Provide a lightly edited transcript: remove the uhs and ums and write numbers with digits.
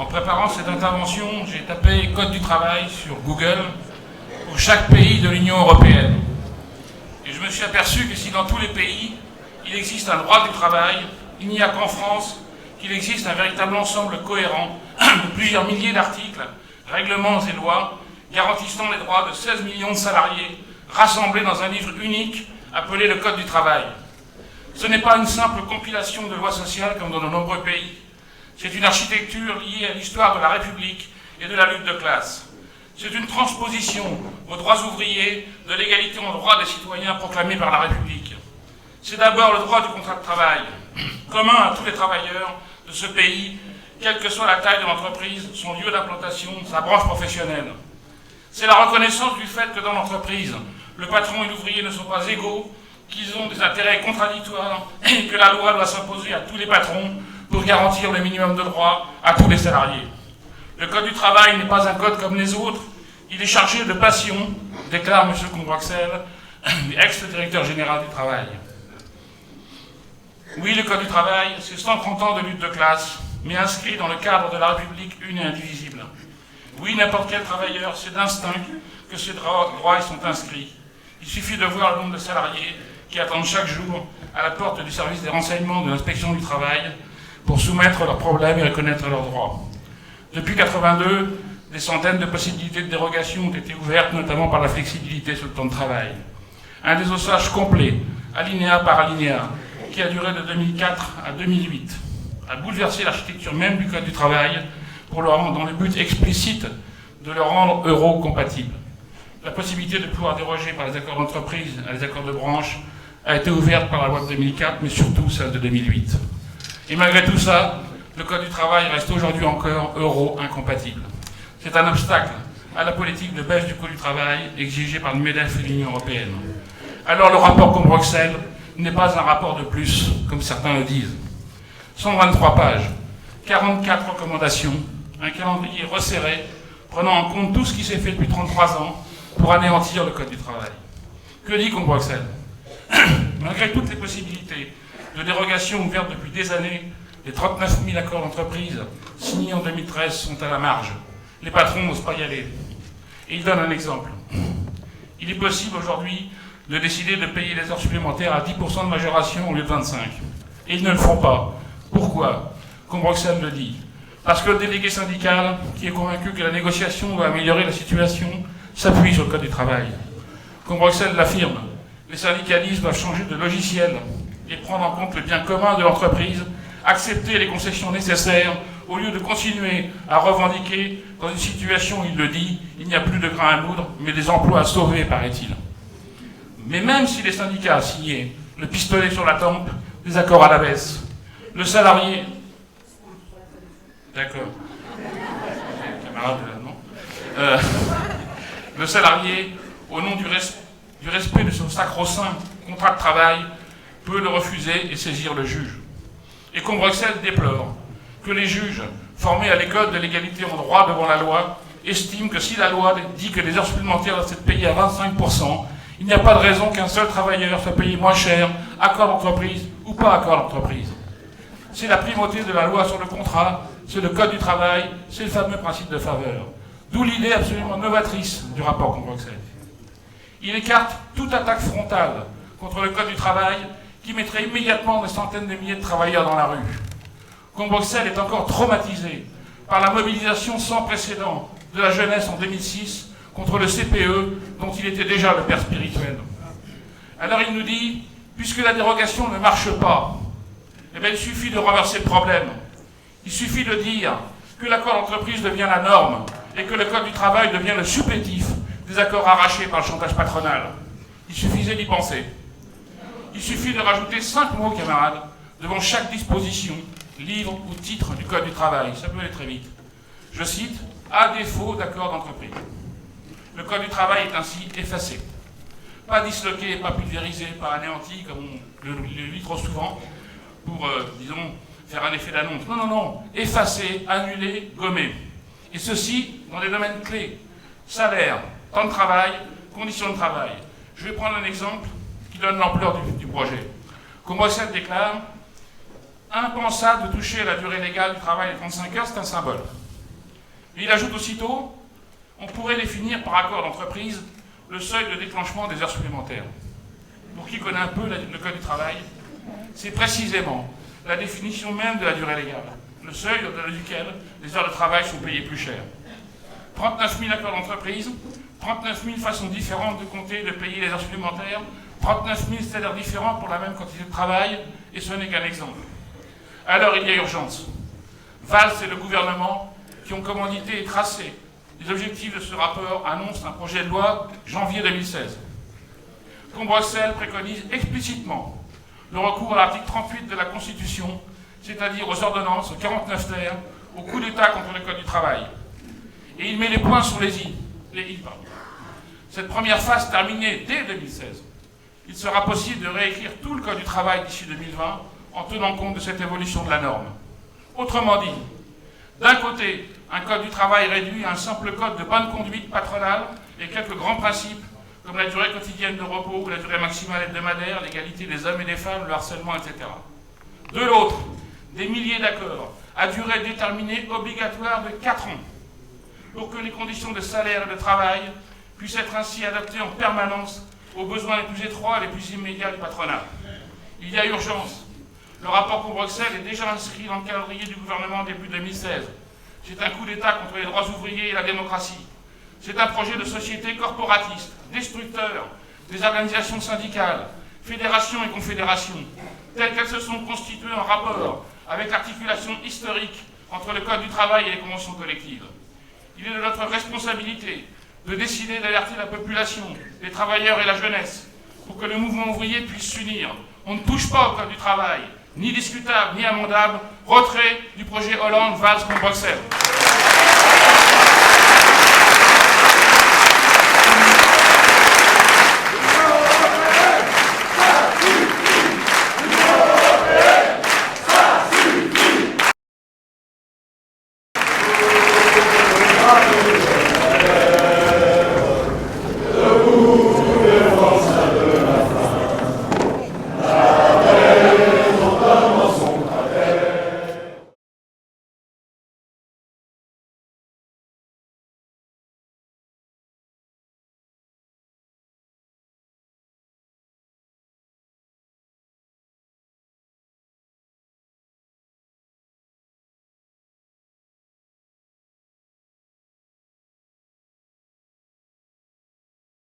En préparant cette intervention, j'ai tapé Code du travail sur Google pour chaque pays de l'Union européenne. Et je me suis aperçu que si dans tous les pays, il existe un droit du travail, il n'y a qu'en France qu'il existe un véritable ensemble cohérent de plusieurs milliers d'articles, règlements et lois garantissant les droits de 16 millions de salariés rassemblés dans un livre unique appelé le Code du travail. Ce n'est pas une simple compilation de lois sociales comme dans de nombreux pays. C'est une architecture liée à l'histoire de la République et de la lutte de classe. C'est une transposition aux droits ouvriers de l'égalité en droit des citoyens proclamée par la République. C'est d'abord le droit du contrat de travail, commun à tous les travailleurs de ce pays, quelle que soit la taille de l'entreprise, son lieu d'implantation, sa branche professionnelle. C'est la reconnaissance du fait que dans l'entreprise, le patron et l'ouvrier ne sont pas égaux, qu'ils ont des intérêts contradictoires et que la loi doit s'imposer à tous les patrons pour garantir le minimum de droits à tous les salariés. Le Code du travail n'est pas un code comme les autres, il est chargé de passion, déclare M. Combrexel, ex-directeur général du travail. Oui, le Code du travail, c'est 130 ans de lutte de classe, mais inscrit dans le cadre de la République une et indivisible. Oui, n'importe quel travailleur sait d'instinct que ces droits y sont inscrits. Il suffit de voir le nombre de salariés qui attendent chaque jour à la porte du service des renseignements de l'inspection du travail pour soumettre leurs problèmes et reconnaître leurs droits. Depuis 1982, des centaines de possibilités de dérogation ont été ouvertes, notamment par la flexibilité sur le temps de travail. Un désossage complet, alinéa par alinéa, qui a duré de 2004 à 2008, a bouleversé l'architecture même du Code du travail pour le rendre dans le but explicite de le rendre euro-compatible. La possibilité de pouvoir déroger par les accords d'entreprise à les accords de branche a été ouverte par la loi de 2004, mais surtout celle de 2008. Et malgré tout ça, le Code du travail reste aujourd'hui encore euro-incompatible. C'est un obstacle à la politique de baisse du coût du travail exigée par le MEDEF et l'Union européenne. Alors le rapport Combrexel n'est pas un rapport de plus, comme certains le disent. 123 pages, 44 recommandations, un calendrier resserré, prenant en compte tout ce qui s'est fait depuis 33 ans pour anéantir le Code du travail. Que dit Combrexel? Malgré toutes les possibilités de dérogation ouvertes depuis des années, les 39 000 accords d'entreprise signés en 2013 sont à la marge. Les patrons n'osent pas y aller. Et il donne un exemple. Il est possible aujourd'hui de décider de payer les heures supplémentaires à 10% de majoration au lieu de 25%. Et ils ne le font pas. Pourquoi? Combrexel le dit. Parce que le délégué syndical, qui est convaincu que la négociation doit améliorer la situation, s'appuie sur le Code du travail. Combrexel l'affirme. Les syndicalistes doivent changer de logiciel et prendre en compte le bien commun de l'entreprise, accepter les concessions nécessaires au lieu de continuer à revendiquer, dans une situation où il le dit, il n'y a plus de grain à moudre, mais des emplois à sauver, paraît-il. Mais même si les syndicats ont signé le pistolet sur la tempe, des accords à la baisse, le salarié... D'accord. Camarade, non. Le salarié, au nom du respect de son sacro-saint contrat de travail, peut le refuser et saisir le juge. Et Combrexel déplore que les juges, formés à l'école de l'égalité en droit devant la loi, estiment que si la loi dit que les heures supplémentaires doivent être payées à 25%, il n'y a pas de raison qu'un seul travailleur soit payé moins cher, accord d'entreprise ou pas accord d'entreprise. C'est la primauté de la loi sur le contrat, c'est le Code du travail, c'est le fameux principe de faveur. D'où l'idée absolument novatrice du rapport Combrexel. Il écarte toute attaque frontale contre le Code du travail qui mettrait immédiatement des centaines de milliers de travailleurs dans la rue. Combrexel est encore traumatisé par la mobilisation sans précédent de la jeunesse en 2006 contre le CPE, dont il était déjà le père spirituel. Alors il nous dit, puisque la dérogation ne marche pas, eh bien, il suffit de renverser le problème. Il suffit de dire que l'accord d'entreprise devient la norme et que le Code du travail devient le supplétif des accords arrachés par le chantage patronal. Il suffisait d'y penser. Il suffit de rajouter 5 mots, camarades, devant chaque disposition, livre ou titre du Code du travail. Ça peut aller très vite. Je cite, à défaut d'accord d'entreprise. Le Code du travail est ainsi effacé. Pas disloqué, pas pulvérisé, pas anéanti, comme on le lit trop souvent, pour, disons, faire un effet d'annonce. Non, non, non. Effacé, annulé, gommé. Et ceci dans des domaines clés. Salaire, temps de travail, conditions de travail. Je vais prendre un exemple qui donne l'ampleur du projet. Combrexel déclare « Impensable de toucher à la durée légale du travail à 35 heures, c'est un symbole. Et il ajoute aussitôt, on pourrait définir par accord d'entreprise le seuil de déclenchement des heures supplémentaires. Pour qui connaît un peu le Code du travail, c'est précisément la définition même de la durée légale, le seuil au-delà duquel les heures de travail sont payées plus cher. 39 000 accords d'entreprise, 39 000 façons différentes de compter et de payer les heures supplémentaires, 39 000 salaires différents pour la même quantité de travail, et ce n'est qu'un exemple. Alors il y a urgence. Valls et le gouvernement, qui ont commandité et tracé les objectifs de ce rapport, annoncent un projet de loi janvier 2016. Combrexelle préconise explicitement le recours à l'article 38 de la Constitution, c'est-à-dire aux ordonnances, au 49 terre, au coup d'État contre le Code du travail. Et il met les points sur les i. Cette première phase terminée dès 2016, il sera possible de réécrire tout le Code du travail d'ici 2020 en tenant compte de cette évolution de la norme. Autrement dit, d'un côté, un Code du travail réduit à un simple code de bonne conduite patronale et quelques grands principes comme la durée quotidienne de repos ou la durée maximale hebdomadaire, l'égalité des hommes et des femmes, le harcèlement, etc. De l'autre, des milliers d'accords à durée déterminée obligatoire de 4 ans pour que les conditions de salaire et de travail puissent être ainsi adaptées en permanence aux besoins les plus étroits et les plus immédiats du patronat. Il y a urgence. Le rapport Combrexelle est déjà inscrit dans le calendrier du gouvernement début 2016. C'est un coup d'État contre les droits ouvriers et la démocratie. C'est un projet de société corporatiste, destructeur des organisations syndicales, fédérations et confédérations, telles qu'elles se sont constituées en rapport avec l'articulation historique entre le Code du travail et les conventions collectives. Il est de notre responsabilité de décider d'alerter la population, les travailleurs et la jeunesse, pour que le mouvement ouvrier puisse s'unir. On ne touche pas au Code du travail, ni discutable, ni amendable. Retrait du projet Hollande-Valls-Combrexelle.